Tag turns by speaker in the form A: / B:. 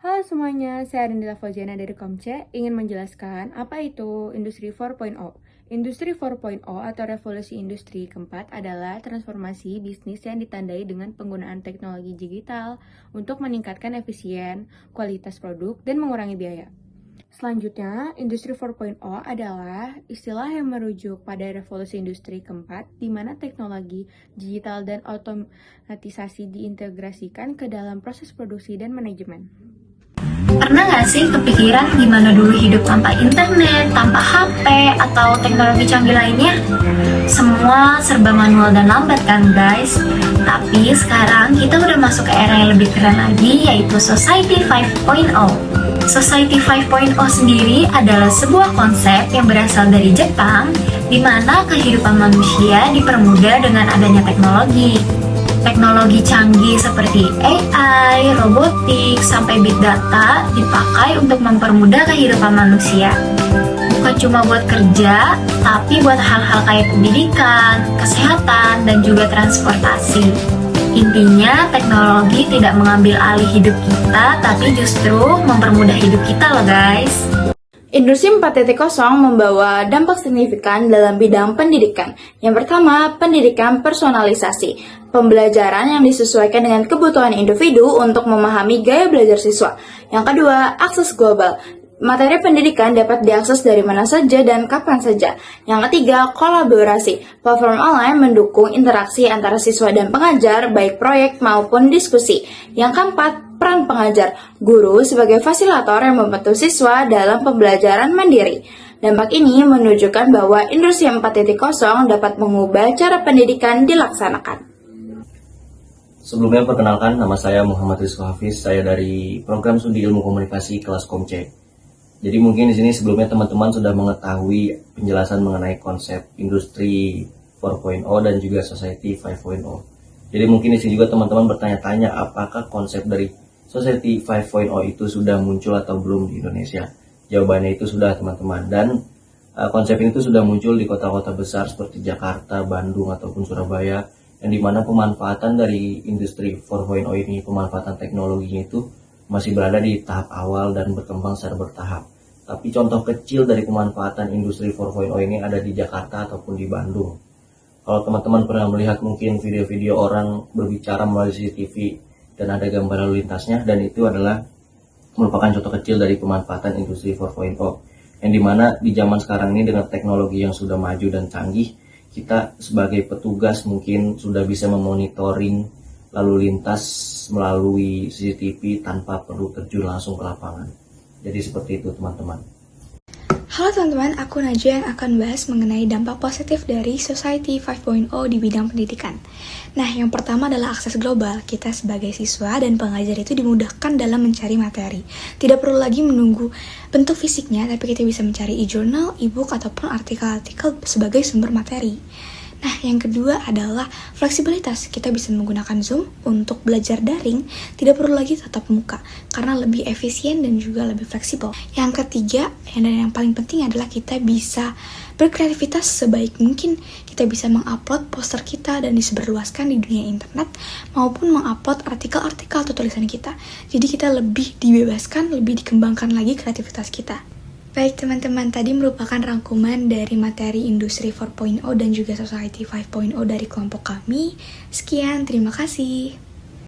A: Halo semuanya, saya Arindila Fauzana dari Komce ingin menjelaskan apa itu Industri 4.0. Industri 4.0 atau revolusi industri keempat adalah transformasi bisnis yang ditandai dengan penggunaan teknologi digital untuk meningkatkan efisien, kualitas produk, dan mengurangi biaya. Selanjutnya, Industri 4.0 adalah istilah yang merujuk pada revolusi industri keempat, di mana teknologi digital dan otomatisasi diintegrasikan ke dalam proses produksi dan manajemen.
B: Pernah nggak sih kepikiran gimana dulu hidup tanpa internet, tanpa HP, atau teknologi canggih lainnya? Semua serba manual dan lambat kan guys? Tapi sekarang kita udah masuk ke era yang lebih keren lagi, yaitu Society 5.0. Society 5.0 sendiri adalah sebuah konsep yang berasal dari Jepang, di mana kehidupan manusia dipermudah dengan adanya teknologi. Teknologi canggih seperti AI, robotik, sampai big data dipakai untuk mempermudah kehidupan manusia. Bukan cuma buat kerja, tapi buat hal-hal kayak pendidikan, kesehatan, dan juga transportasi. Intinya, teknologi tidak mengambil alih hidup kita, tapi justru mempermudah hidup kita loh guys.
C: Industri 4.0 membawa dampak signifikan dalam bidang pendidikan. Yang pertama, pendidikan personalisasi. Pembelajaran yang disesuaikan dengan kebutuhan individu untuk memahami gaya belajar siswa. Yang kedua, akses global. Materi pendidikan dapat diakses dari mana saja dan kapan saja. Yang ketiga, kolaborasi. Platform online mendukung interaksi antara siswa dan pengajar, baik proyek maupun diskusi. Yang keempat, peran pengajar. Guru sebagai fasilitator yang membantu siswa dalam pembelajaran mandiri. Dampak ini menunjukkan bahwa Industri 4.0 dapat mengubah cara pendidikan dilaksanakan.
D: Sebelumnya perkenalkan, nama saya Muhammad Rizko Hafiz, saya dari program Studi Ilmu Komunikasi kelas Komce. Jadi mungkin di sini sebelumnya teman-teman sudah mengetahui penjelasan mengenai konsep Industri 4.0 dan juga Society 5.0. Jadi mungkin di sini juga teman-teman bertanya-tanya apakah konsep dari Society 5.0 itu sudah muncul atau belum di Indonesia. Jawabannya itu sudah teman-teman, dan konsep ini itu sudah muncul di kota-kota besar seperti Jakarta, Bandung ataupun Surabaya, yang dimana pemanfaatan dari Industri 4.0 ini, pemanfaatan teknologinya itu masih berada di tahap awal dan berkembang secara bertahap. Tapi contoh kecil dari pemanfaatan Industri 4.0 ini ada di Jakarta ataupun di Bandung. Kalau teman-teman pernah melihat mungkin video-video orang berbicara melalui CCTV dan ada gambar lalu lintasnya, dan itu adalah merupakan contoh kecil dari pemanfaatan Industri 4.0, yang dimana di zaman sekarang ini dengan teknologi yang sudah maju dan canggih, kita sebagai petugas mungkin sudah bisa memonitoring lalu lintas melalui CCTV tanpa perlu terjun langsung ke lapangan. Jadi seperti itu teman-teman.
E: Halo teman-teman, aku Najwa yang akan bahas mengenai dampak positif dari Society 5.0 di bidang pendidikan. Nah, yang pertama adalah akses global. Kita sebagai siswa dan pengajar itu dimudahkan dalam mencari materi. Tidak perlu lagi menunggu bentuk fisiknya, tapi kita bisa mencari e-journal, e-book, ataupun artikel-artikel sebagai sumber materi. Nah, yang kedua adalah fleksibilitas. Kita bisa menggunakan Zoom untuk belajar daring, tidak perlu lagi tatap muka, karena lebih efisien dan juga lebih fleksibel. Yang ketiga, dan yang paling penting adalah kita bisa berkreativitas sebaik mungkin. Kita bisa mengupload poster kita dan disebarluaskan di dunia internet, maupun mengupload artikel-artikel atau tulisan kita. Jadi kita lebih dibebaskan, lebih dikembangkan lagi kreativitas kita. Baik teman-teman, tadi merupakan rangkuman dari materi Industri 4.0 dan juga Society 5.0 dari kelompok kami. Sekian, terima kasih.